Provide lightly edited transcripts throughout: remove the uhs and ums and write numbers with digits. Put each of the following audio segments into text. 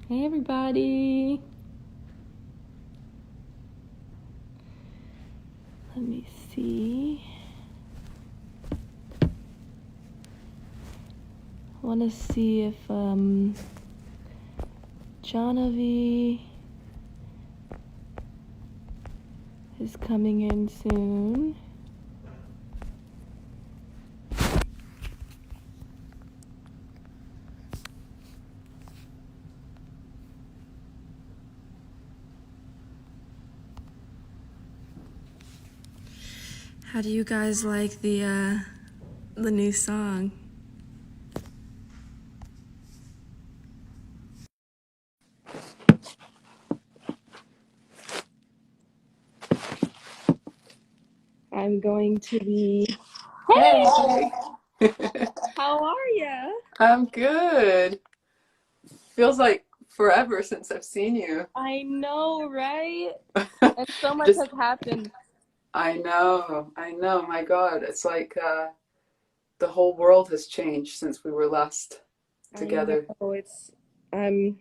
Hey everybody. Let me see. I want to see if Jahnavi is coming in soon. How do you guys like the new song? I'm going to be. Hey, How are ya? I'm good. Feels like forever since I've seen you. I know, right? And so much Just, has happened. I know, my God. It's like the whole world has changed since we were last I know. together. I'm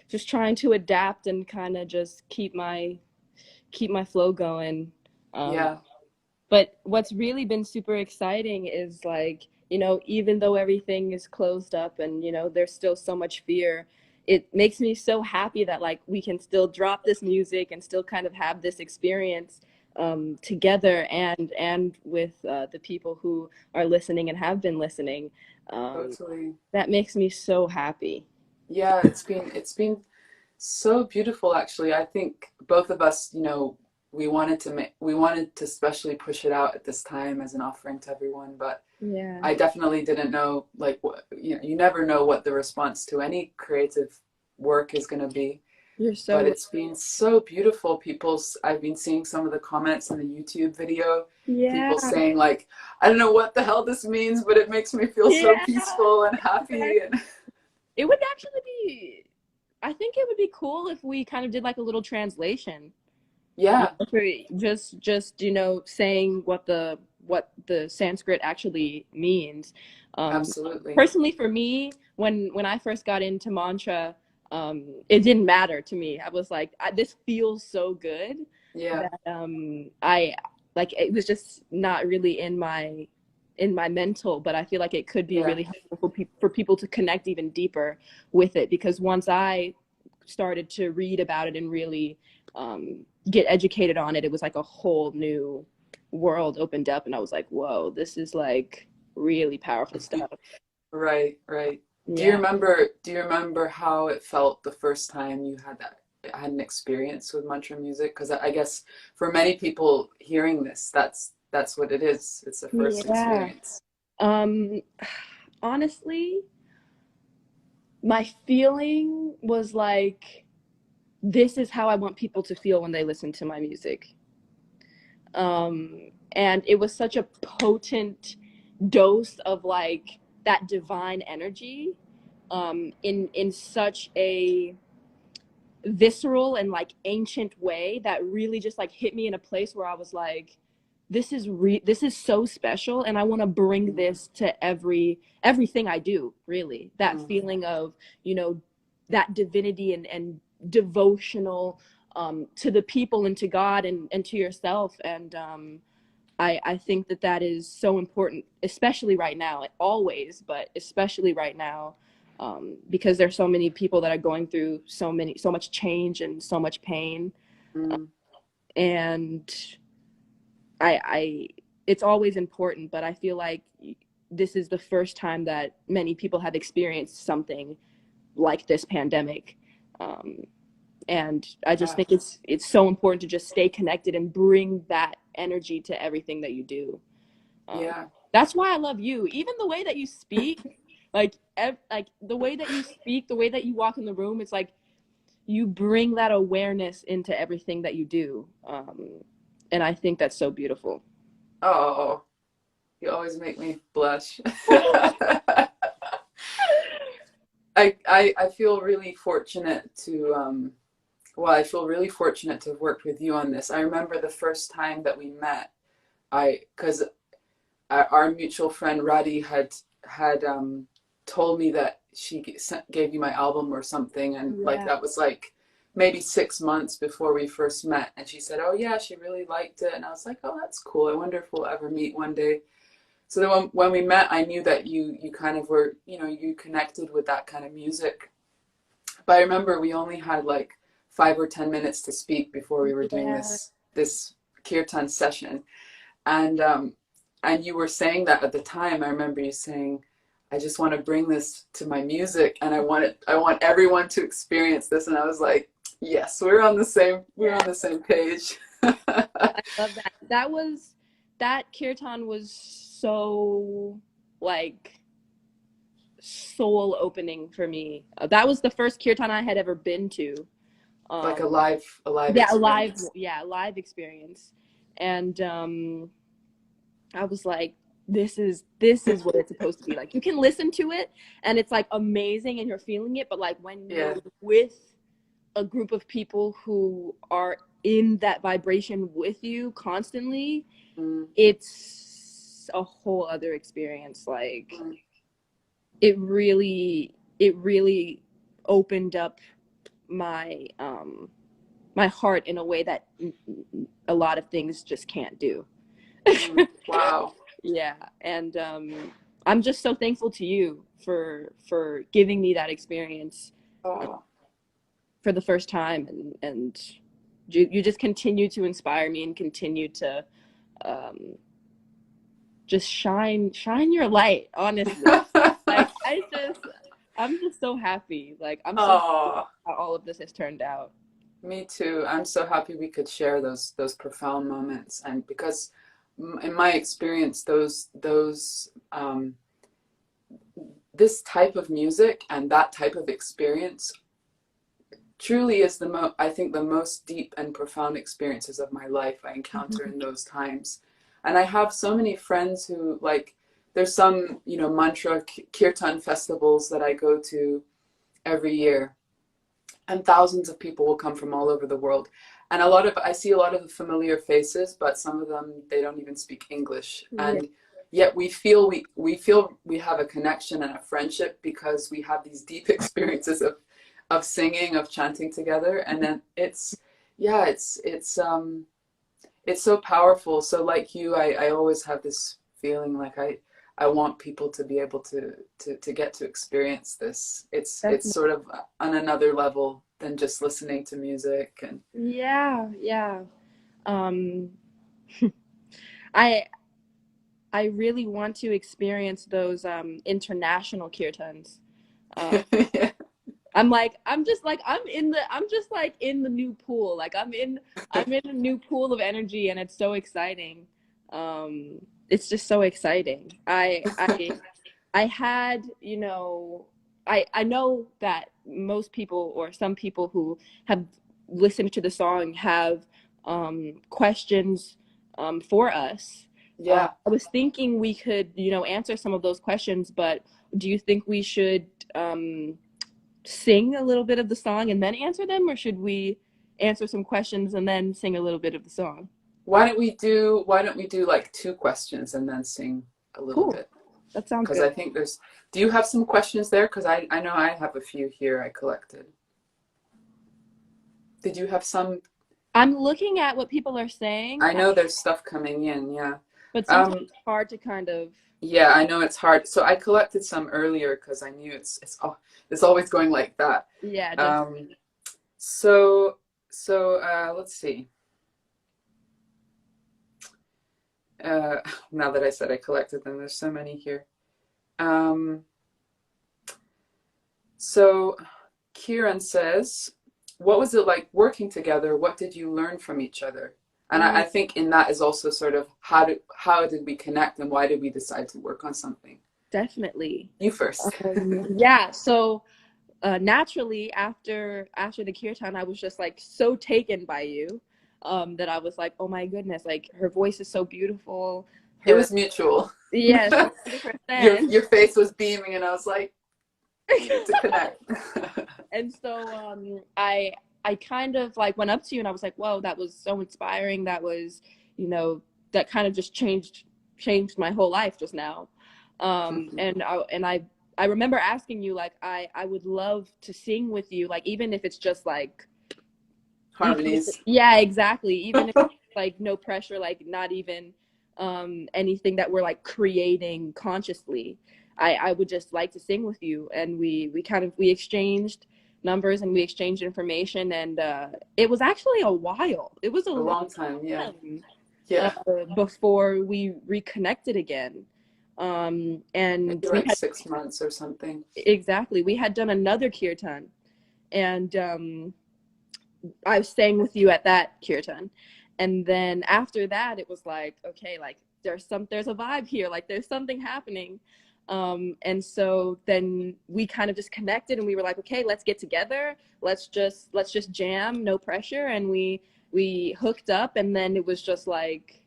just trying to adapt and kind of just keep my flow going. Um, Yeah, but what's really been super exciting is like, even though everything is closed up and, there's still so much fear, it makes me so happy that like we can still drop this music and still kind of have this experience together and with the people who are listening and have been listening. Um, totally. that makes me so happy. Yeah, it's been so beautiful actually. I think both of us, we wanted to especially push it out at this time as an offering to everyone, but Yeah, I definitely didn't know, like, what, you never know what the response to any creative work is going to be. you're But so it's been so beautiful. I've been seeing some of the comments in the YouTube video, yeah, people saying, like, I don't know what the hell this means, but it makes me feel so yeah. peaceful and happy. And It would actually be, I think it would be cool if we kind of did like a little translation. yeah, For just saying what the Sanskrit actually means. Um, absolutely. Personally, for me, when I first got into mantra, it didn't matter to me. I was like, this feels so good Yeah, that I like it was just not really in my mental, but I feel like it could be yeah, really helpful for people to connect even deeper with it because once I started to read about it and really get educated on it, it was like a whole new world opened up, and I was like, "Whoa, this is like really powerful stuff." right, right. Yeah, Do you remember how it felt the first time you had an experience with mantra music? Because I guess for many people hearing this, that's what it is. It's a first yeah. experience. Um, Honestly, my feeling was like, this is how I want people to feel when they listen to my music. And it was such a potent dose of like that divine energy in such a visceral and like ancient way that really just like hit me in a place where I was like, this is so special, and I want to bring Mm, this to everything I do. Really, that mm, feeling of you know that divinity and devotional to the people and to God and to yourself. And I think that is so important, especially right now, always, but especially right now, because there's so many people that are going through so much change and so much pain. mm. And I it's always important, but I feel like this is the first time that many people have experienced something like this pandemic. Um, and I just Yeah, think it's so important to just stay connected and bring that energy to everything that you do. Um, yeah, that's why I love you. Even the way that you speak, like the way that you speak, the way that you walk in the room, it's like you bring that awareness into everything that you do. And I think that's so beautiful. oh, you always make me blush. I feel really fortunate to well, I feel really fortunate to have worked with you on this. I remember the first time that we met, because our mutual friend Radhi had told me that gave you my album or something, and like Yeah. that was like maybe 6 months before we first met, and she said, oh yeah, she really liked it, and I was like, oh, that's cool, I wonder if we'll ever meet one day. So then when we met, I knew that you kind of were, you connected with that kind of music. But I remember we only had like 5 or 10 minutes to speak before we were doing Yeah. this kirtan session. And you were saying that at the time. I remember you saying, I just want to bring this to my music, and I want everyone to experience this. And I was like, yes, we're on the same page. I love that. That kirtan was so like soul opening for me. That was the first kirtan I had ever been to. Like a Um, live yeah, a live, experience. yeah, live experience. And I was like, this is what it's supposed to be like. You can listen to it and it's like amazing and you're feeling it, but like when Yeah. you're with a group of people who are in that vibration with you constantly, Mm. it's a whole other experience. Like Mm. it really opened up my my heart in a way that a lot of things just can't do. Mm. Wow. Yeah, and I'm just so thankful to you for giving me that experience Oh. for the first time, and you just continue to inspire me and continue to um, just shine your light. Honestly, like I'm just so happy. Like I'm so happy Oh, how all of this has turned out. me too. I'm so happy we could share those profound moments, and because in my experience, this type of music and that type of experience truly is I think the most deep and profound experiences of my life I encounter in those times. And I have so many friends who like, there's some, mantra kirtan festivals that I go to every year, and thousands of people will come from all over the world. And I see a lot of familiar faces, but some of them, they don't even speak English. Yeah, And yet we have a connection and a friendship because we have these deep experiences of singing, of chanting together. And then yeah, it's so powerful. So like you, I always have this feeling like I want people to be able to get to experience this. It's definitely. sort of on another level than just listening to music. And Yeah, yeah. Um, I I really want to experience those international kirtans. Uh, yeah. I'm just like in the new pool. Like I'm in a new pool of energy and it's so exciting. It's just so exciting. I had, I know that most people or some people who have listened to the song have questions for us. Yeah. I was thinking we could, answer some of those questions, but do you think we should sing a little bit of the song and then answer them, or should we answer some questions and then sing a little bit of the song? Why don't we do like two questions and then sing a little Cool. bit? That sounds Because good. I think do you have some questions there? Because I know I have a few here I collected. Did you have some? I'm looking at what people are saying, I know there's stuff coming in, yeah. but sometimes Um, it's hard to kind of. yeah, I know it's hard. So I collected some earlier because I knew it's always going like that. Yeah, definitely. Um, so let's see. Uh, now that I said I collected them, there's so many here. Um, so Kieran says, what was it like working together? What did you learn from each other? And I think in that is also sort of how did we connect and why did we decide to work on something? Definitely. You first. Yeah, so naturally after the kirtan, I was just like so taken by you, that I was like, oh my goodness, like her voice is so beautiful. It Her was mutual. Yes, your 100%. your face was beaming, and I was like, we need to connect. And so I kind of like went up to you and I was like, whoa, that was so inspiring. That was, that kind of just changed my whole life just now. And I I remember asking you like I would love to sing with you, like even if it's just like Harmonies. yeah, exactly. Even if like no pressure, like not even anything that we're like creating consciously. I would just like to sing with you. And we kind of we exchanged numbers and we exchanged information, and it was actually a while. It was a A long long time, yeah. time Yeah. before we reconnected again. And Maybe we like had 6 months or something. exactly we had done another kirtan, and I was staying with you at that kirtan. And then after that, it was like, okay, like there's a vibe here, like there's something happening. And so then we kind of just connected and we were like, okay, let's get together. Let's just jam, no pressure. And we hooked up, and then it was just like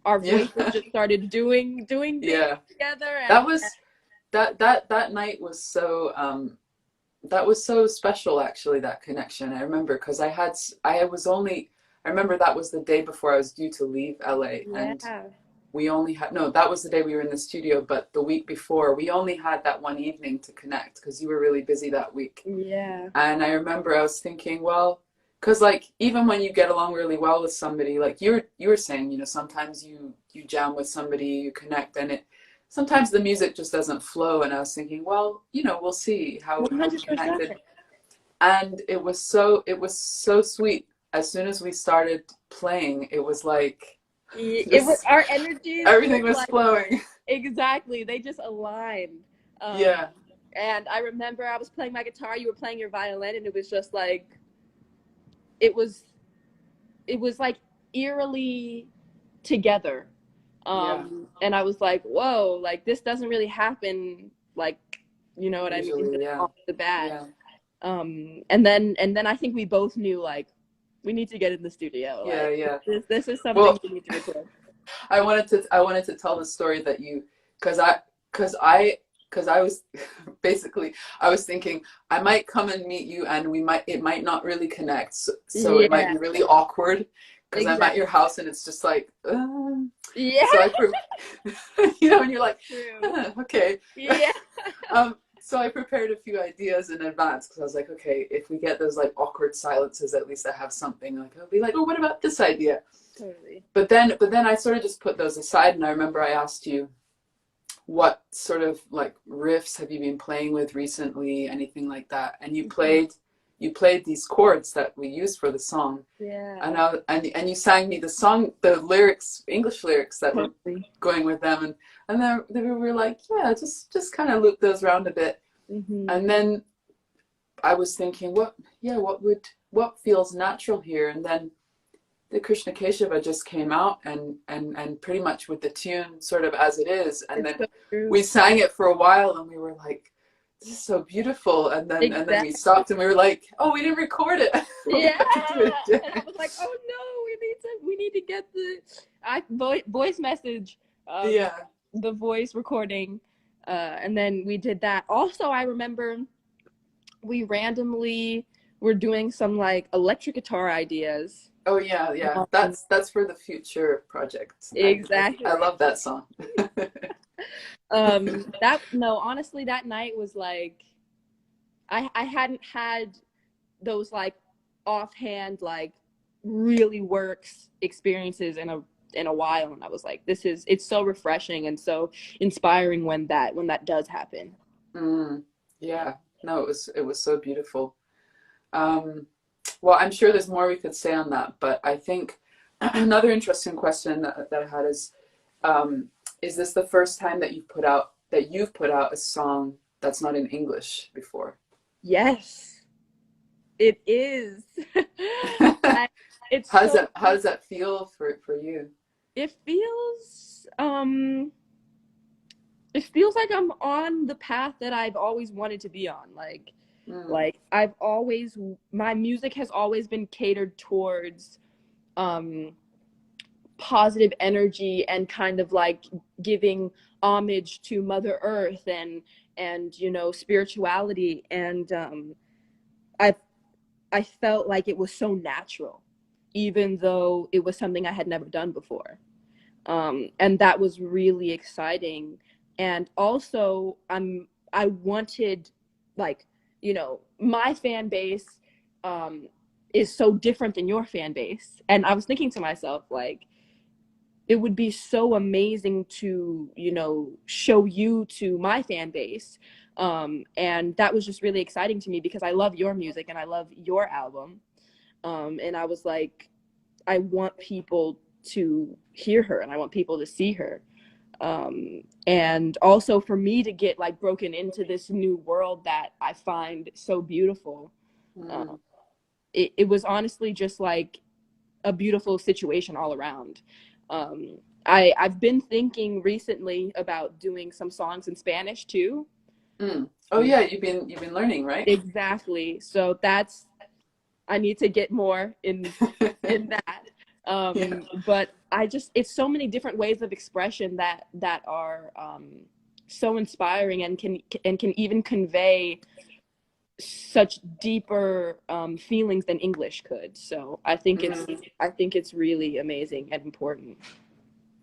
our Yeah. voices just started doing things Yeah. together. That was that night was so special, actually, that connection. I remember because I remember that was the day before I was due to leave LA, and Yeah. we only had, no, that was the day we were in the studio, but the week before we only had that one evening to connect because you were really busy that week. Yeah. And I remember I was thinking, well, because like even when you get along really well with somebody, like you were saying, sometimes you jam with somebody, you connect, and it sometimes the music just doesn't flow. And I was thinking, well, we'll see how we 100%. connected. And it was so sweet. As soon as we started playing, it was like It was this, our energies everything just was like flowing. exactly. They just aligned. Um, Yeah, and I remember I was playing my guitar, you were playing your violin, and it was just like it was it was like eerily together. yeah. And I was like, whoa, like this doesn't really happen, like you know what I mean, Usually, just yeah, off the bat. yeah, And then I think we both knew like we need to get in the studio. yeah, Like yeah. this is something Well, we need to record. I wanted to tell the story that you, because I was basically, I was thinking I might come and meet you and it might not really connect, so it might Yeah, be really awkward because I'm at exactly. your house and it's just like Yeah, so and you're like true. okay. Yeah. So I prepared a few ideas in advance because I was like, okay, if we get those like awkward silences, at least I have something. Like I'll be like, oh, what about this idea? Totally. But then I sort of just put those aside, and I remember I asked you, what sort of like riffs have you been playing with recently, anything like that? And Mhm. you played these chords that we used for the song, Yeah, and you sang me the song, the lyrics, English lyrics that were totally. going with them, and then we were like, yeah, just kind of loop those around a bit, Hmm. and then I was thinking, what feels natural here, and then the Krishna Keshava just came out, and pretty much with the tune sort of as it is, and It's then so true. we sang it for a while and we were like, this is so beautiful, and then we Exactly. stopped and we were like, oh, we didn't record it. We Yeah. have to do it And I again. was like, oh no, we need to get the voice message, um, Yeah. the voice recording, and then we did that. Also, I remember we randomly were doing some like electric guitar ideas. Oh yeah, yeah, Um, that's for the future project. I exactly. love that song. That no, honestly, that night was like I hadn't had those like offhand like really works experiences in a while, and I was like, it's so refreshing and so inspiring when that does happen. Mm, yeah, no, it was so beautiful. Um, well, I'm sure there's more we could say on that, but I think another interesting question that I had is this the first time that you've put out a song that's not in English before? Yes, it is. I, it's How does so that how does that feel for you? it feels it feels like I'm on the path that I've always wanted to be on. Mm, Like I've always my music has always been catered towards um positive energy and kind of like giving homage to Mother Earth and spirituality, and I I felt like it was so natural, even though it was something I had never done before. And that was really exciting. And also I wanted, like, you know, my fan base is so different than your fan base. And I was thinking to myself, like, it would be so amazing to, you know, show you to my fan base. And that was just really exciting to me because I love your music and I love your album. And I was like, I want people to hear her and I want people to see her. And also for me to get like broken into this new world that I find so beautiful. Mm. It was honestly just like a beautiful situation all around. Um, I've been thinking recently about doing some songs in Spanish too. Mm. Oh yeah, you've been learning, right? Exactly. So that's, I need to get more in that. Yeah. But I just, it's so many different ways of expression that are so inspiring and can even convey such deeper feelings than English could. So Mhm. I think it's really amazing and important.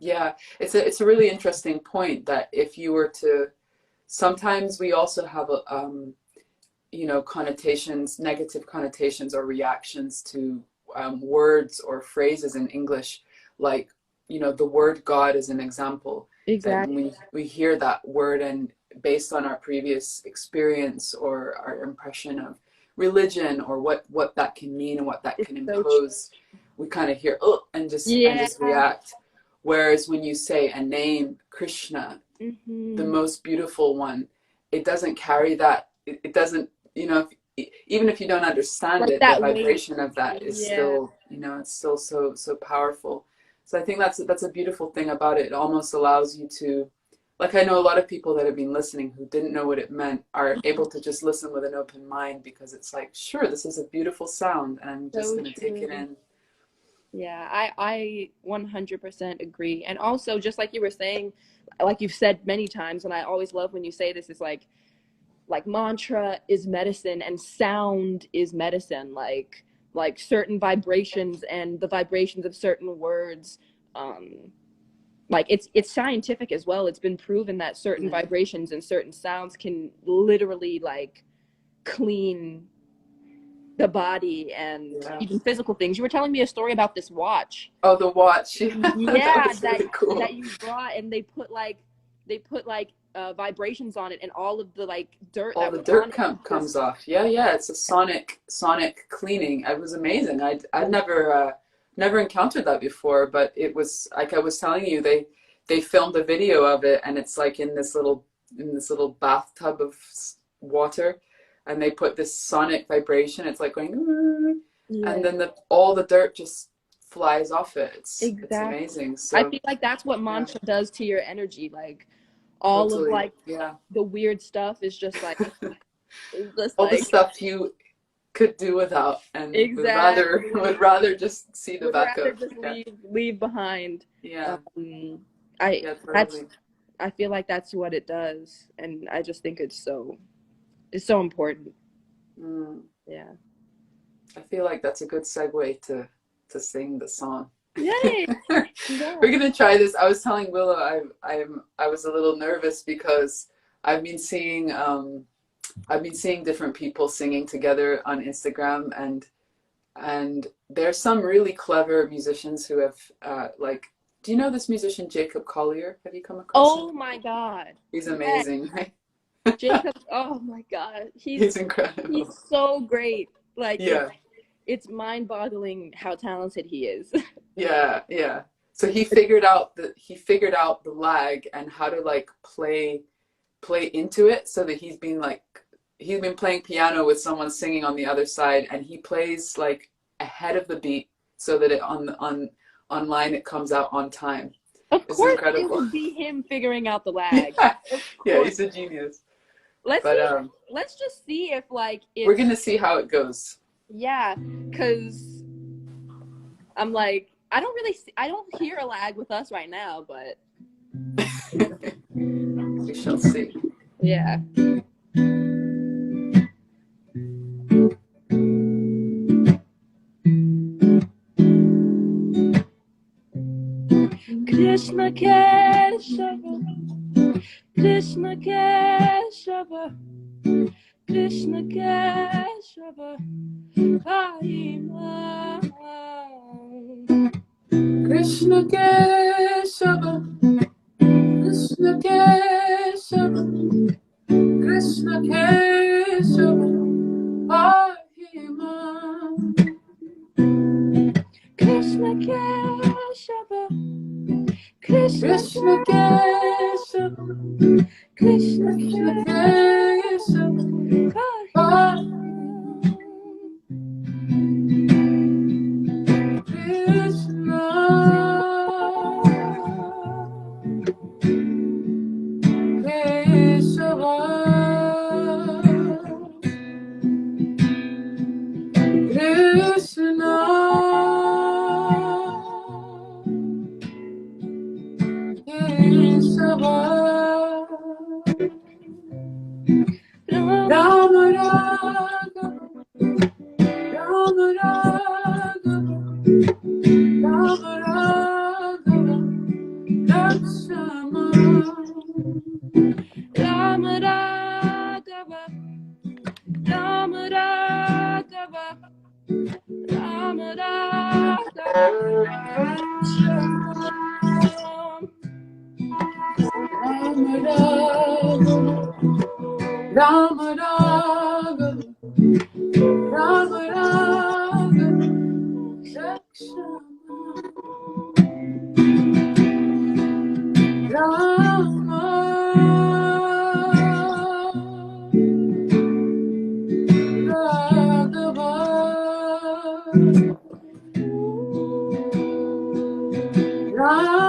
Yeah, it's a really interesting point that if you were to, sometimes we also have a you know, connotations, negative connotations or reactions to words or phrases in English, like, you know, the word God is an example. And Exactly. we hear that word, and based on our previous experience or our impression of religion or what that can mean and what that It's can so true. impose, we kind of hear oh and Yeah. just react. Whereas when you say a name, Krishna, the Hmm. most beautiful one, it doesn't carry that. It doesn't, you know, even if you don't understand Like it, the that weight. vibration of that is Yeah. still, you know, it's still so powerful. So I think that's a beautiful thing about it. It almost allows you to, like, I know a lot of people that have been listening who didn't know what it meant are able to just listen with an open mind because it's like, sure, this is a beautiful sound, and I'm just So going to take it true. in. Yeah, I 100% agree. And also, just like you were saying, like you've said many times, and I always love when you say this, is like mantra is medicine and sound is medicine. Like certain vibrations and the vibrations of certain words, um, like it's scientific as well. It's been proven that certain Mm. vibrations and certain sounds can literally like clean the body and Yeah. even physical things. You were telling me a story about this watch. Oh, the watch. Yeah, that Yeah, was really cool. that you brought, and they put like vibrations on it, and all of the like dirt All that the was on dirt it comes just off. Yeah, yeah, it's a sonic cleaning. It was amazing. I'd never never encountered that before, but it was like I was telling you, they filmed a video of it, and it's like in this little bathtub of water, and they put this sonic vibration. It's like going, "Ooh," and yeah, then all the dirt just flies off it. It's exactly. amazing. I So feel like that's what yeah, mantra does to your energy. Like all of totally. like Yeah. the weird stuff is just like it's just All the like stuff you could do without and would rather would exactly rather just see the would back rather of. just Yeah, leave behind. yeah, Um, I yeah, that's totally. I feel like that's what it does, and I just think it's so important. Mm, Yeah. I feel like that's a good segue to sing the song. Yay! We're Yeah. gonna try this. I was telling Willow I was a little nervous because I've been seeing I've been seeing different people singing together on Instagram, and there's some really clever musicians who have like, do you know this musician Jacob Collier? Have you come across him? Oh my God. He's Yeah. amazing, right? Jacob. Oh my God. He's He's incredible. so great. Like Yeah, it's mind-boggling how talented he is. yeah, yeah. So he figured out the lag and how to like play into it so that he's been playing piano with someone singing on the other side, and he plays like ahead of the beat so that it on online it comes out on time. Of It's course, it incredible. would be him figuring out the lag. Yeah, Of yeah, course. he's a genius. Let's But see. Let's just see if like we're if gonna see how it goes. yeah, because I'm like I don't hear a lag with us right now, but We shall see. yeah. Krishna Kesava Krishna Keshava, Krishna Keshava, Parimal. Krishna Keshava, Krishna Keshava, Krishna Keshava, Parimal. Krishna Keshava, Krishna Keshava, Krishna Keshava, Parimal. Krishna Keshava, Krishna Keshava, Rama Raghava, Rama Raghava, Rama Raghava, Lakshmana. Rama Raghava, Rama Raghava, Rama Raghava, Rama Raghava, Rama Raghava, Rama Raghava, Lakshmana. Rama Raghava, Rama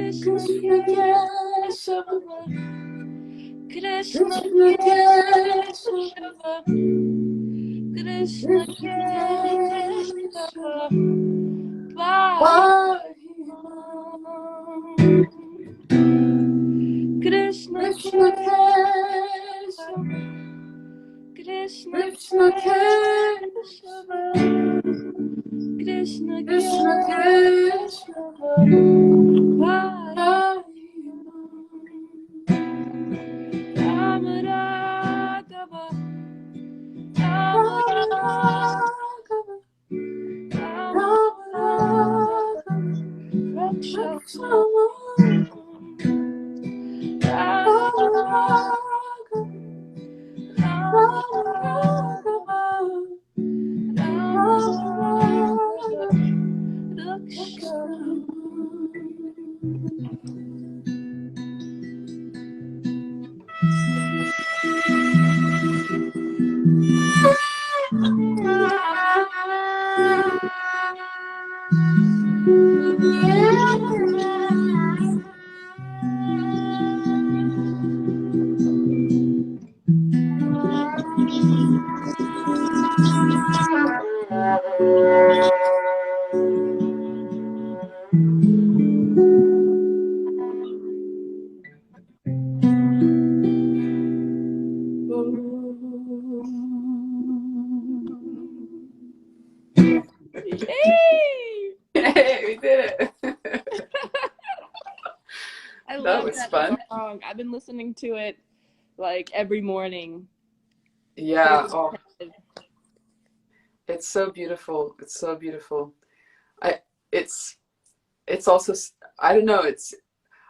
Krishna Keshava, Krishna Krishna Keshava, Krishna Krishna Keshava, Krishna Krishna Keshava, Krishna Krishna Keshava, Krishna Krishna Keshava, Rama Raghava, Rama Raghava, Rama Rama Raksha, Raghava, Rama Rama Raksha. Yay! Hey, we did it. I That love was that fun. song. I've been listening to it like every morning. Yeah. Oh, it's so beautiful. It's so beautiful. I. It's also. I don't know.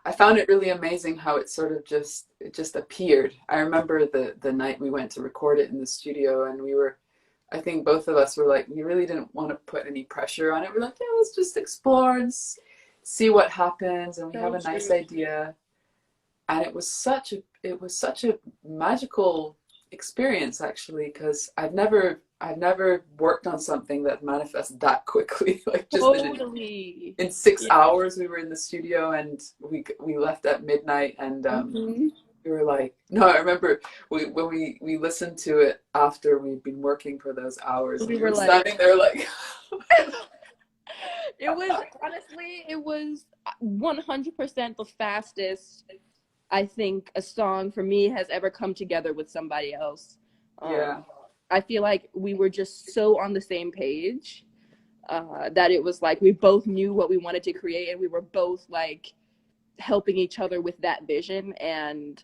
I found it really amazing how it sort of just appeared. I remember the night we went to record it in the studio, and I think both of us were like, we really didn't want to put any pressure on it. We're like, yeah, let's just explore and see what happens, and we have a nice idea. And it was such a magical experience, actually, because I've never worked on something that manifests that quickly. Like just Totally. in 6 Yeah. hours, we were in the studio, and we left at midnight, and we were like, no, I remember when we listened to it after we'd been working for those hours, and We we were were like, standing there like. it was honestly, it was 100% the fastest I think a song for me has ever come together with somebody else. Yeah. I feel like we were just so on the same page that it was like we both knew what we wanted to create, and we were both like helping each other with that vision. And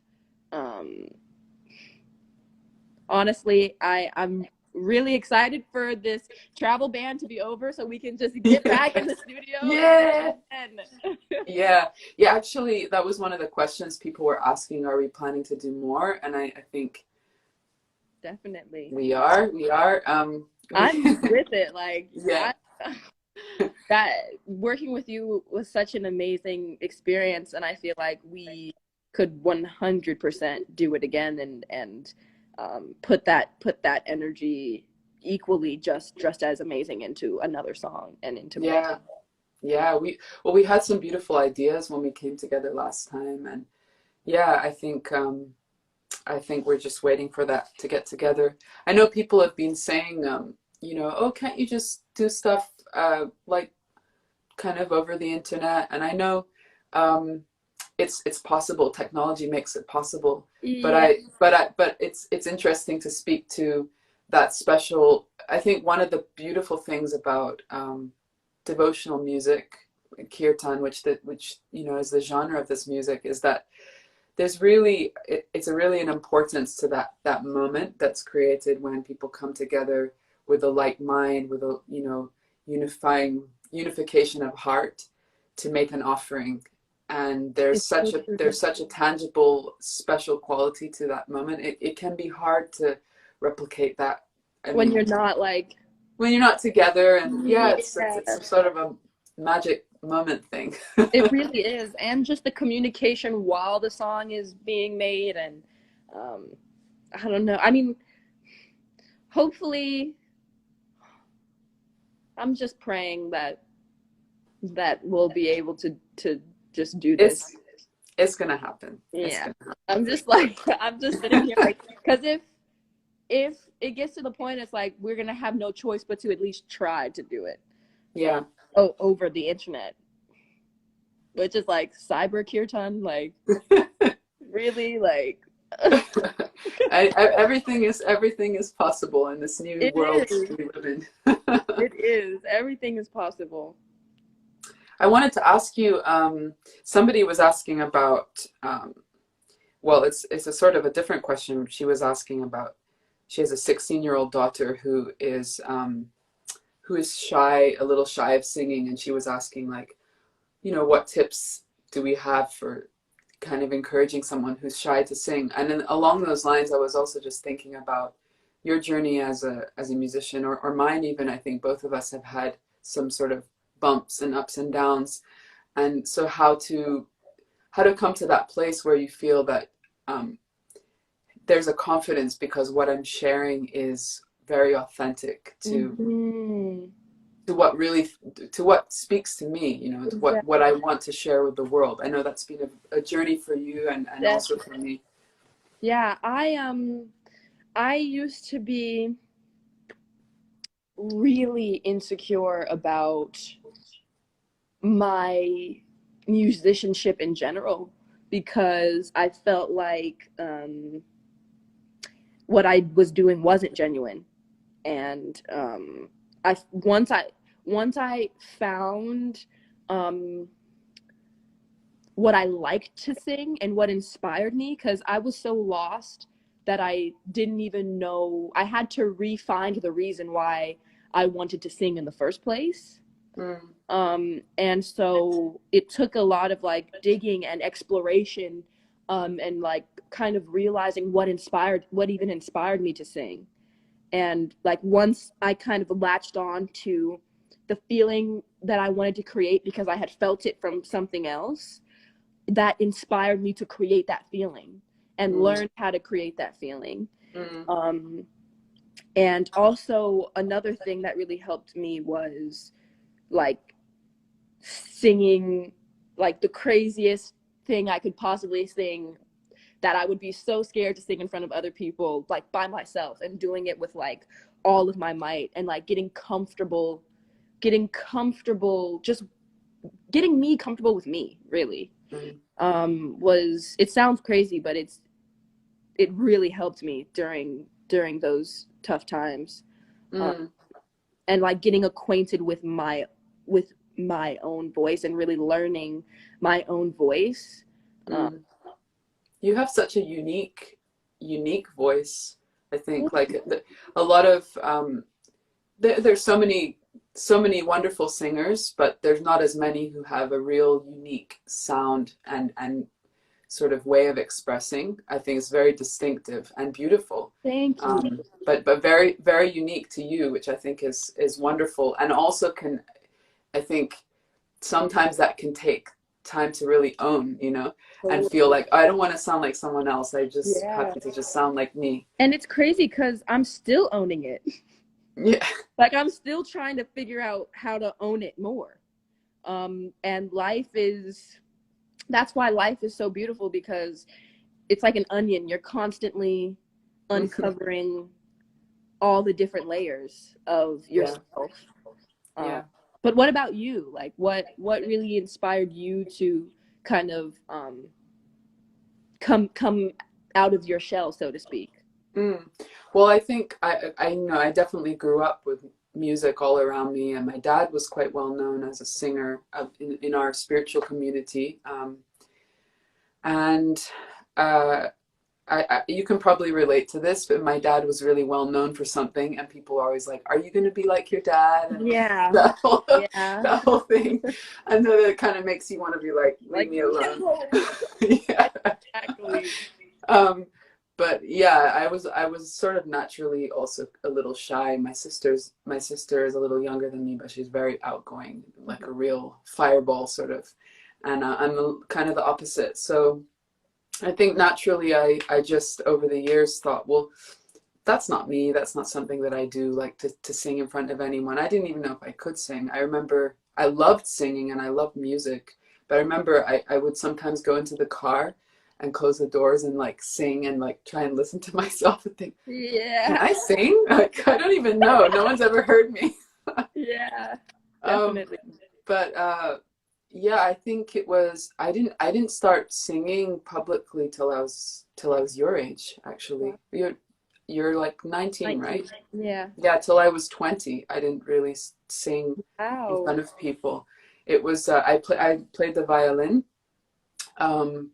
honestly, I'm really excited for this travel ban to be over so we can just get back in the studio. Yeah. Yeah. Yeah. Actually, that was one of the questions people were asking. Are we planning to do more? And I think definitely we are. I'm with it. Like, yeah. That working with you was such an amazing experience, and I feel like we could 100% do it again, and put that energy equally just as amazing into another song and into more. Yeah, we had some beautiful ideas when we came together last time, and yeah, I think we're just waiting for that to get together. I know people have been saying, oh, can't you just do stuff like kind of over the internet? And I know it's possible. Technology makes it possible. Yeah. But it's interesting to speak to that special. I think one of the beautiful things about devotional music, Kirtan, which is the genre of this music, is that there's really it's a really an importance to that moment that's created when people come together with a like mind, with a unification of heart to make an offering. And there's such a tangible, special quality to that moment. It can be hard to replicate that. When you're not like when you're not together, and it's sort of a magic moment thing. It really is. And just the communication while the song is being made, and I don't know. I mean, hopefully, I'm just praying that we'll be able to just do this. It's gonna happen. Yeah. I'm just sitting here like, because if it gets to the point, it's like we're gonna have no choice but to at least try to do it. Yeah. Over the internet, which is like cyber Kirtan, like really, like everything is possible in this new world we live in. It is. Everything is possible. I wanted to ask you, somebody was asking about, well, it's a sort of a different question. She was asking about, she has a 16-year-old daughter who is shy, a little shy of singing, and she was asking, like, what tips do we have for kind of encouraging someone who's shy to sing? And then along those lines, I was also just thinking about your journey as a musician, or mine even. I think both of us have had some sort of bumps and ups and downs, and so how to come to that place where you feel that there's a confidence because what I'm sharing is very authentic to what speaks to me, to what I want to share with the world. I know that's been a journey for you, and also for me. Yeah, I used to be really insecure about my musicianship in general, because I felt like what I was doing wasn't genuine. And once I found what I liked to sing and what inspired me, because I was so lost that I didn't even know. I had to re-find the reason why I wanted to sing in the first place. And so it took a lot of like digging and exploration, and like kind of realizing what even inspired me to sing. And like once I kind of latched on to the feeling that I wanted to create because I had felt it from something else, that inspired me to create that feeling and learn how to create that feeling. Mm. Um, and also another thing that really helped me was like singing like the craziest thing I could possibly sing, that I would be so scared to sing in front of other people, like by myself, and doing it with like all of my might, and like getting comfortable, just getting me comfortable with me, really. Mm. Was, it sounds crazy, but it really helped me during those tough times. Mm. And like getting acquainted with my own voice and really learning my own voice. Mm. You have such a unique voice. I think like a lot of there's so many wonderful singers, but there's not as many who have a real unique sound and sort of way of expressing. I think it's very distinctive and beautiful. Thank you. But very very unique to you, which I think is wonderful, and also can, I think sometimes that can take time to really own, you know, and feel like I don't want to sound like someone else. I just Yeah. happen to just sound like me. And it's crazy because I'm still owning it. Yeah. Like I'm still trying to figure out how to own it more. And that's why life is so beautiful, because it's like an onion. You're constantly uncovering all the different layers of yourself. Yeah. But what about you? Like what really inspired you to kind of come out of your shell, so to speak? Well, I think I know I definitely grew up with music all around me, and my dad was quite well known as a singer in our spiritual community. And you can probably relate to this, but my dad was really well known for something, and people are always like, "Are you going to be like your dad?" And Yeah. Yeah. that whole thing. And then it kind of makes you want to be like, "Leave me alone." No. Yeah. Exactly. But yeah, I was sort of naturally also a little shy. My sister is a little younger than me, but she's very outgoing, like a real fireball sort of, and I'm kind of the opposite. So I think naturally I just over the years thought, well, that's not me. That's not something that I do, like to sing in front of anyone. I didn't even know if I could sing. I remember I loved singing and I loved music, but I remember I would sometimes go into the car and close the doors and like sing and like try and listen to myself and think, can I sing? Like, I don't even know. No one's ever heard me. Yeah, definitely. But yeah, I think it was I didn't start singing publicly till I was your age, actually. You're like 19, right? Yeah. Yeah, till I was 20. I didn't really sing in front of people. It was I played the violin.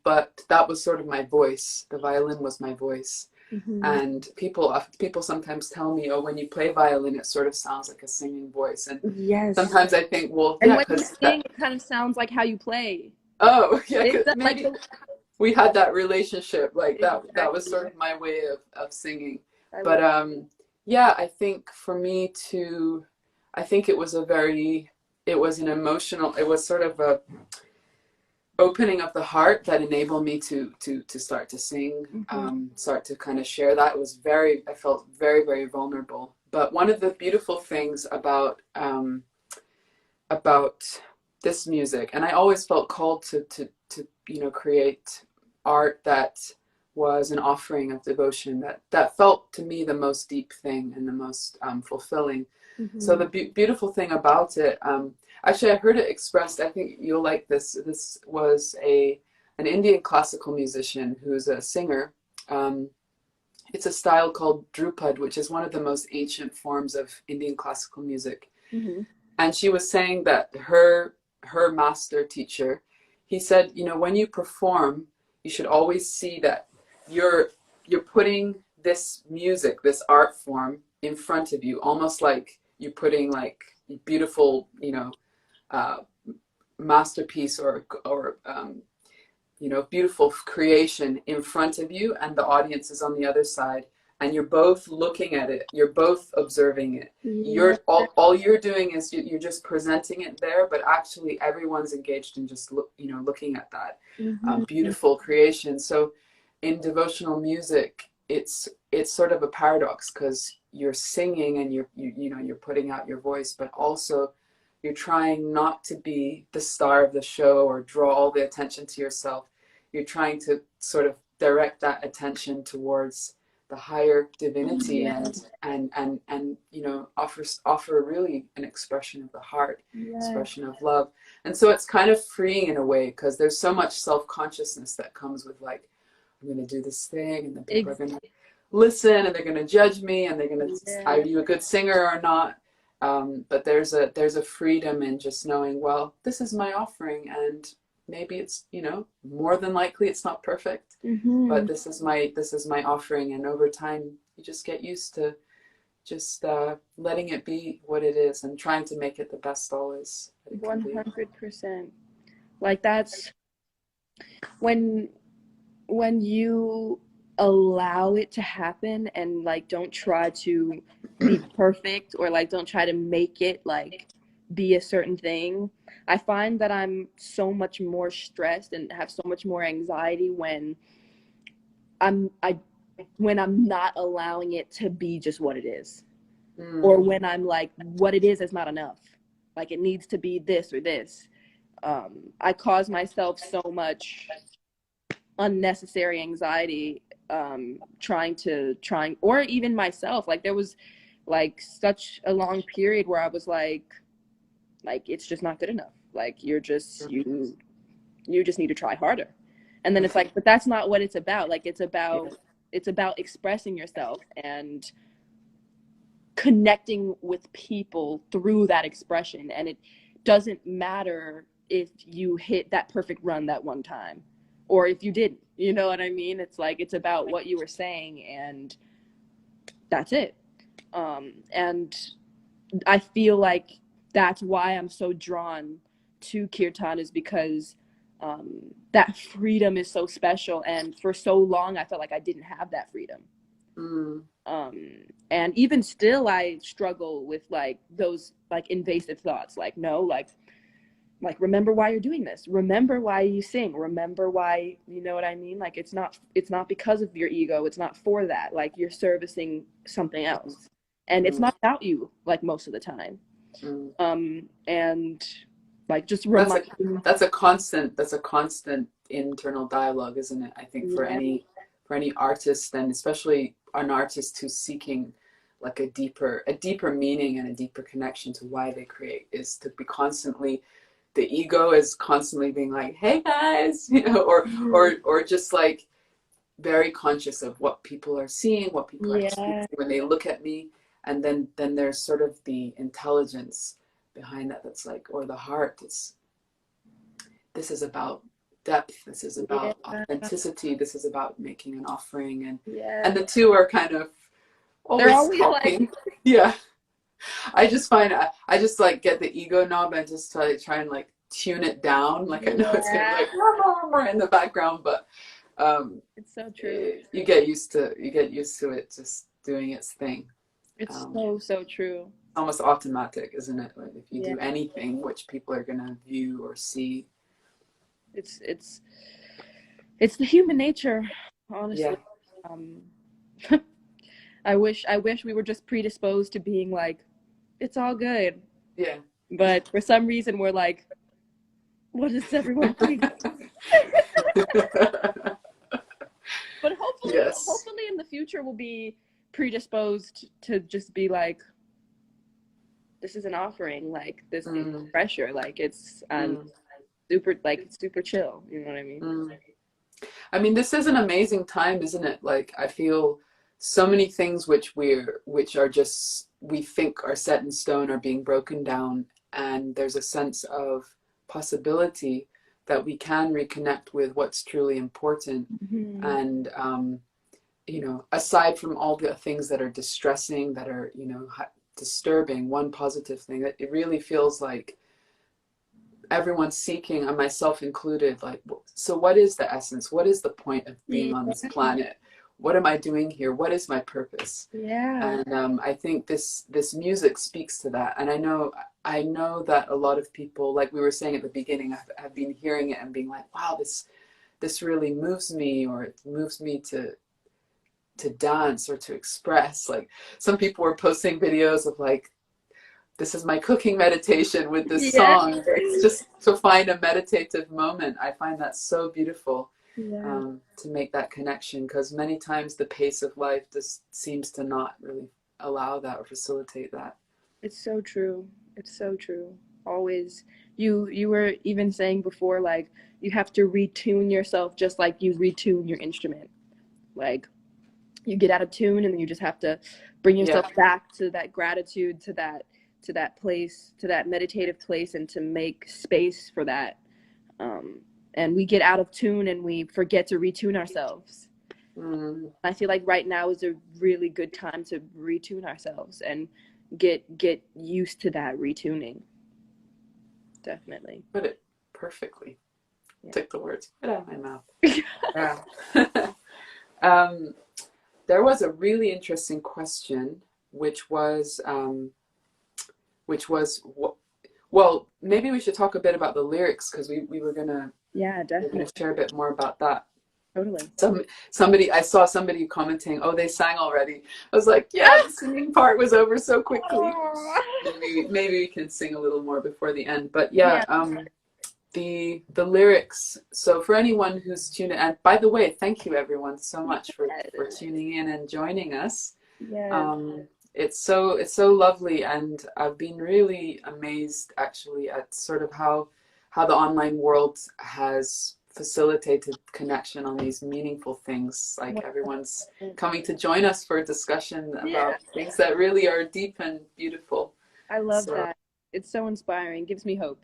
But that was sort of my voice. The violin was my voice. And people sometimes tell me, oh, when you play violin, it sort of sounds like a singing voice. And sometimes I think, well, and yeah, when you sing, it kind of sounds like how you play. Oh, yeah, 'cause Like maybe we had that relationship, like that was sort of my way of singing. But yeah, I think for me to, I think it was it was an emotional, it was sort of a opening of the heart that enabled me to start to sing, start to kind of share that. It was I felt very, very vulnerable. But one of the beautiful things about this music, and I always felt called to you know, create art that was an offering of devotion, that felt to me the most deep thing and the most fulfilling. So the beautiful thing about it, actually, I heard it expressed. I think you'll like this. This was an Indian classical musician who's a singer. It's a style called Drupad, which is one of the most ancient forms of Indian classical music. And she was saying that her master teacher, he said, you know, when you perform, you should always see that you're putting this music, this art form, in front of you, almost like you're putting like beautiful, you know, masterpiece or you know, beautiful creation in front of you, and the audience is on the other side, and you're both looking at it, you're both observing it. You're all you're doing is you're just presenting it there, but actually everyone's engaged in just looking at that beautiful creation. So in devotional music, it's sort of a paradox, because you're singing and you're putting out your voice, but also you're trying not to be the star of the show or draw all the attention to yourself. You're trying to sort of direct that attention towards the higher divinity, Yeah. and offer really an expression of the heart, Yeah. expression of love. And so it's kind of freeing in a way, because there's so much self-consciousness that comes with, like, I'm going to do this thing, and then people are going to listen, and they're going to judge me, and they're going to, are you a good singer or not? But there's a freedom in just knowing, well, this is my offering, and maybe it's, more than likely it's not perfect, but this is my offering. And over time, you just get used to just letting it be what it is, and trying to make it the best always that it can be. 100%. Like, that's when you allow it to happen, and like don't try to be perfect, or like don't try to make it like be a certain thing. I find that I'm so much more stressed and have so much more anxiety when I'm not allowing it to be just what it is. Or when I'm like, what it is not enough. Like, it needs to be this or this. I cause myself so much unnecessary anxiety, trying, or even myself. Like, there was like such a long period where I was like it's just not good enough. Like, you just need to try harder. And then it's like, but that's not what it's about. Like, it's about expressing yourself and connecting with people through that expression. And it doesn't matter if you hit that perfect run that one time, or if you didn't. You know what I mean? It's like, it's about what you were saying, and that's it. And I feel like that's why I'm so drawn to Kirtan, is because that freedom is so special. And for so long, I felt like I didn't have that freedom. And even still, I struggle with like those like invasive thoughts, like, no, like remember why you're doing this, remember why you sing, remember why, you know what I mean? Like, it's not because of your ego, it's not for that. Like, you're servicing something else, and it's not about you, like, most of the time. And like, just that's a constant internal dialogue, isn't it? I think for any artist, and especially an artist who's seeking like a deeper meaning and a deeper connection to why they create, is to be constantly, the ego is constantly being like, hey guys, or just like very conscious of what people are seeing, what people are experiencing when they look at me. And then there's sort of the intelligence behind that, that's like, or the heart, this is about depth, this is about authenticity, this is about making an offering, and the two are kind of always talking. Like... I just find I just like get the ego knob and just try and like tune it down. Like, I know it's gonna be like rah, rah, rah, in the background, but it's so true. You get used to it just doing its thing. It's so true. Almost automatic, isn't it? Like, if you do anything which people are gonna view or see, it's the human nature, honestly. I wish we were just predisposed to being like, it's all good. Yeah. But for some reason, we're like, what does everyone think? But hopefully in the future we'll be predisposed to just be like, this is an offering, like, this is pressure, like, it's super chill, you know what I mean? I mean, this is an amazing time, isn't it? Like, I feel so many things which are just, we think are set in stone, are being broken down, and there's a sense of possibility that we can reconnect with what's truly important. And aside from all the things that are distressing, that are disturbing, one positive thing, that it really feels like everyone's seeking, and myself included, like, so what is the essence, what is the point of being on this planet, what am I doing here, what is my purpose? And I think this music speaks to that. And I know that a lot of people, like we were saying at the beginning, have been hearing it and being like, wow, this really moves me, or it moves me to to dance or to express. Like some people were posting videos of like, this is my cooking meditation with this Yeah. song. It's just to find a meditative moment. I find that so beautiful, Yeah. to make that connection, because many times the pace of life just seems to not really allow that or facilitate that. It's so true. It's so true. Always. You were even saying before, like, you have to retune yourself just like you retune your instrument. Like, you get out of tune and you just have to bring Yeah. yourself back to that gratitude, to that place, to that meditative place, and to make space for that. And we get out of tune and we forget to retune ourselves. Mm. I feel like right now is a really good time to retune ourselves and get used to that retuning. Definitely. Put it perfectly. Yeah. Took the words right out of my mouth. Yeah. There was a really interesting question, which was, well, maybe we should talk a bit about the lyrics, because we were gonna definitely. share a bit more about that. Totally. I saw somebody commenting, oh, they sang already. I was like, yeah, the singing part was over so quickly. Maybe we can sing a little more before the end. But yeah, the lyrics. So for anyone who's tuned in, and by the way, thank you everyone so much for tuning in and joining us. It's so lovely, and I've been really amazed actually at sort of how the online world has facilitated connection on these meaningful things. Like everyone's coming to join us for a discussion about things that really are deep and beautiful. I love that. It's so inspiring. Gives me hope.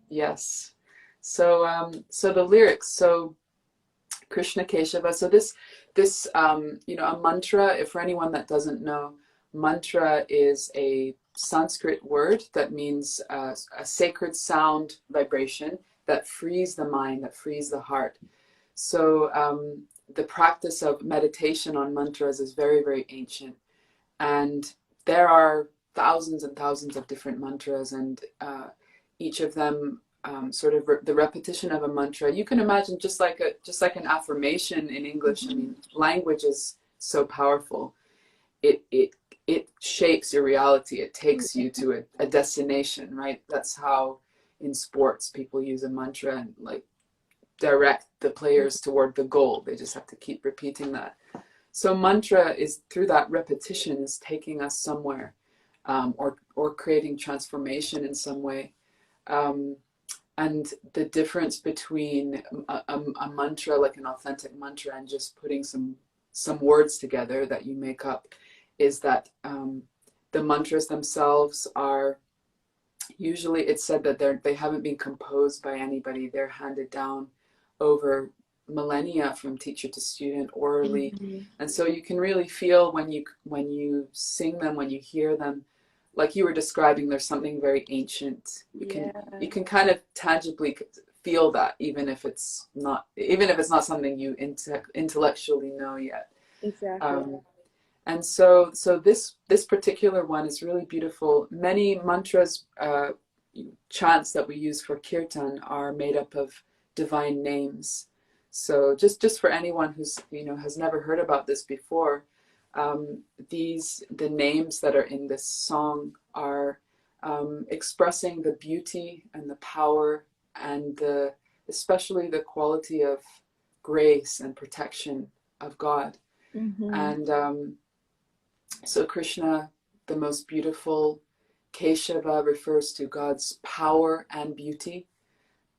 Yes. So so the lyrics. So Krishna Keshava. So this a mantra. For anyone that doesn't know, mantra is a Sanskrit word that means a sacred sound vibration that frees the mind, that frees the heart. So the practice of meditation on mantras is very, very ancient. And there are thousands and thousands of different mantras, and each of them sort of the repetition of a mantra. You can imagine just like an affirmation in English. I mean, language is so powerful. It shapes your reality. It takes you to a destination, right? That's how in sports people use a mantra and like direct the players toward the goal. They just have to keep repeating that. So mantra is, through that repetition, is taking us somewhere, or creating transformation in some way. And the difference between a mantra, like an authentic mantra, and just putting some words together that you make up, is that the mantras themselves are usually, it's said that they haven't been composed by anybody. They're handed down over millennia from teacher to student orally. And so you can really feel when you sing them, when you hear them, like you were describing, there's something very ancient. You can kind of tangibly feel that, even if it's not something you intellectually know yet. Exactly. And so this particular one is really beautiful. Many mantras, chants that we use for Kirtan are made up of divine names. So just for anyone who's has never heard about this before, the names that are in this song are expressing the beauty and the power and especially the quality of grace and protection of God. And so Krishna, the most beautiful, Keshava refers to God's power and beauty.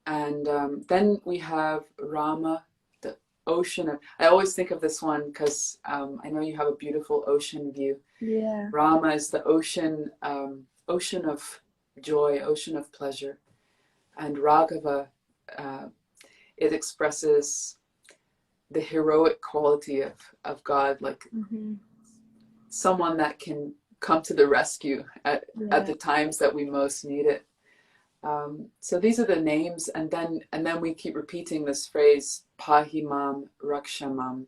And then we have Rama, the ocean of, I always think of this one because I know you have a beautiful ocean view. Yeah. Rama is the ocean, ocean of joy, ocean of pleasure. And Raghava, it expresses the heroic quality of God, like someone that can come to the rescue at the times that we most need it. So these are the names, and then we keep repeating this phrase, Pahimam Rakshamam.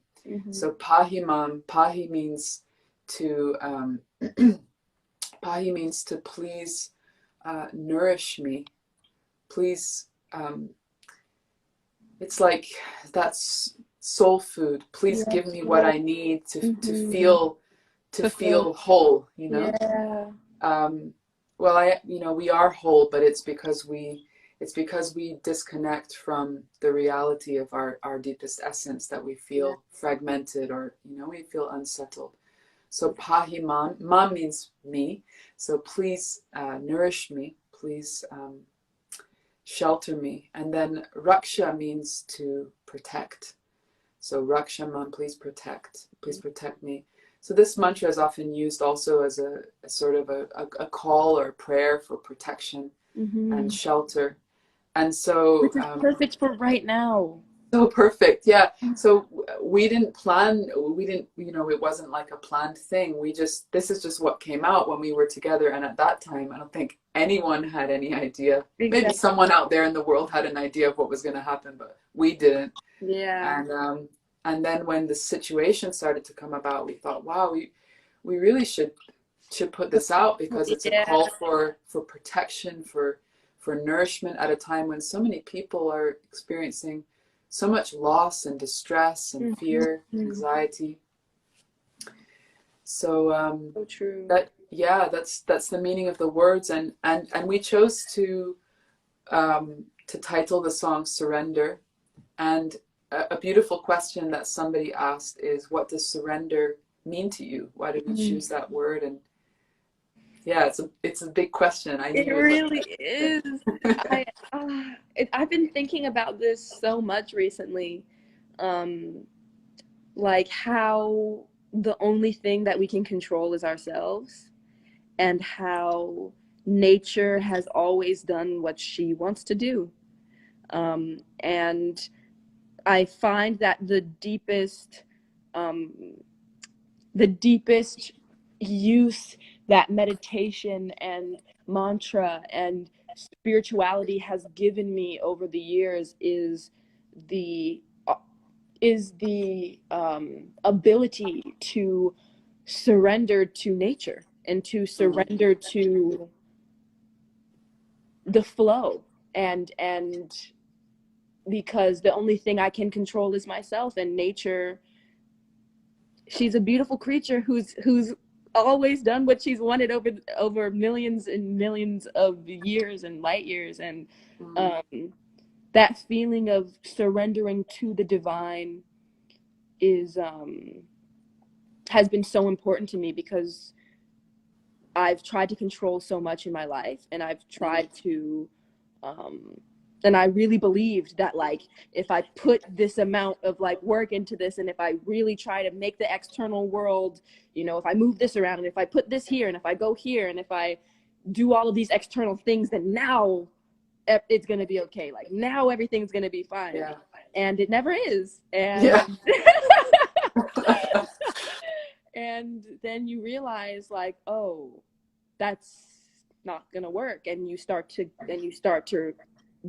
So Pahimam, Pahi means to Pahi means to please nourish me. Please, it's like that's soul food. Please Yeah. give me what I need to Mm-hmm. feel whole, you know. Yeah. Well, we are whole, but it's because we disconnect from the reality of our deepest essence, that we Yeah. feel fragmented, or we feel unsettled. So pahi mam, mam means me. So please nourish me, please shelter me. And then raksha means to protect. So raksha mam, please protect me. So this mantra is often used also as a sort of a call or a prayer for protection Mm-hmm. and shelter. And so Which is perfect for right now. so perfect, yeah. So we didn't plan, it wasn't like a planned thing. This is just what came out when we were together. And at that time, I don't think anyone had any idea. Maybe Exactly. someone out there in the world had an idea of what was going to happen, but we didn't. Yeah. And then when the situation started to come about, we thought, wow, we really should put this out, because it's a Yeah. call for protection, for nourishment, at a time when so many people are experiencing so much loss and distress and fear, Mm-hmm. anxiety. So So true. that's the meaning of the words, and we chose to title the song "Surrender." And a beautiful question that somebody asked is, what does surrender mean to you? Why did we choose that word? And yeah, it's a big question. I It knew it was really is. I I've been thinking about this so much recently. Um, like how the only thing that we can control is ourselves, and how nature has always done what she wants to do. And I find that um, the deepest use that meditation and mantra and spirituality has given me over the years the the ability to surrender to nature and to surrender to the flow, and because the only thing I can control is myself, and nature, she's a beautiful creature who's always done what she's wanted over millions and millions of years and light years, and mm, um, that feeling of surrendering to the divine is has been so important to me, because I've tried to control so much in my life, and I've tried to um and I really believed that, like, if I put this amount of like work into this, and if I really try to make the external world, if I move this around, and if I put this here, and if I go here, and if I do all of these external things, then now it's going to be okay. Like, now everything's going to be fine. yeah, And it never is. yeah. And and then you realize, like, oh, that's not going to work, and you start to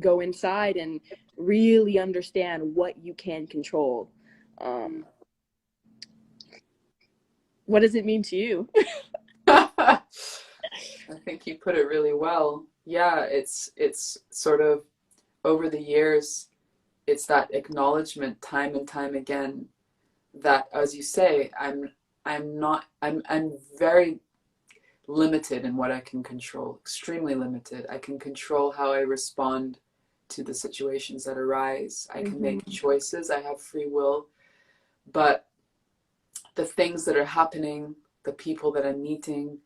go inside and really understand what you can control. um what does it mean to you? I think you put it really well. Yeah, it's sort of, over the years, it's that acknowledgement time and time again that, as you say, I'm very limited in what I can control, extremely limited. I can control how I respond to the situations that arise. I can make choices. I have free will, but the things that are happening, the people that I'm meeting,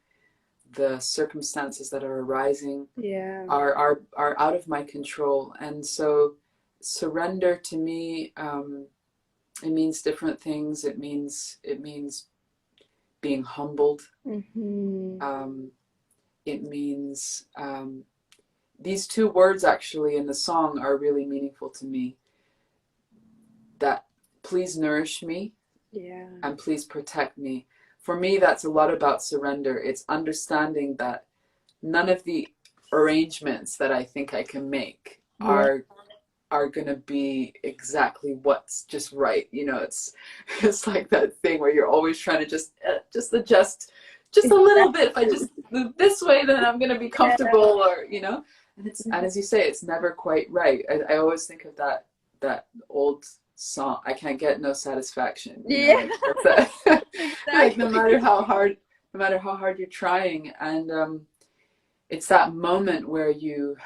the circumstances that are arising Yeah. are out of my control. And so surrender to me, it means different things. It means being humbled. Um, it means these two words actually in the song are really meaningful to me. That please nourish me, Yeah. and please protect me. For me, that's a lot about surrender. It's understanding that none of the arrangements that I think I can make Yeah. are gonna be exactly what's just right. It's like that thing where you're always trying to just adjust just a little bit. If I just move this way, then I'm gonna be comfortable, or and as you say, it's never quite right. I always think of that old song. I can't get no satisfaction. You know, Yeah, like that's a, like exactly. no matter how hard you're trying, and it's that moment where you.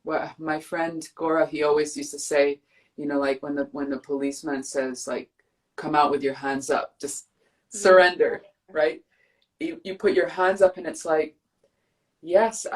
Well, my friend Gora, he always used to say, you know, like when the policeman says, like, come out with your hands up, just Yeah. surrender, right? You put your hands up, and it's like, yes,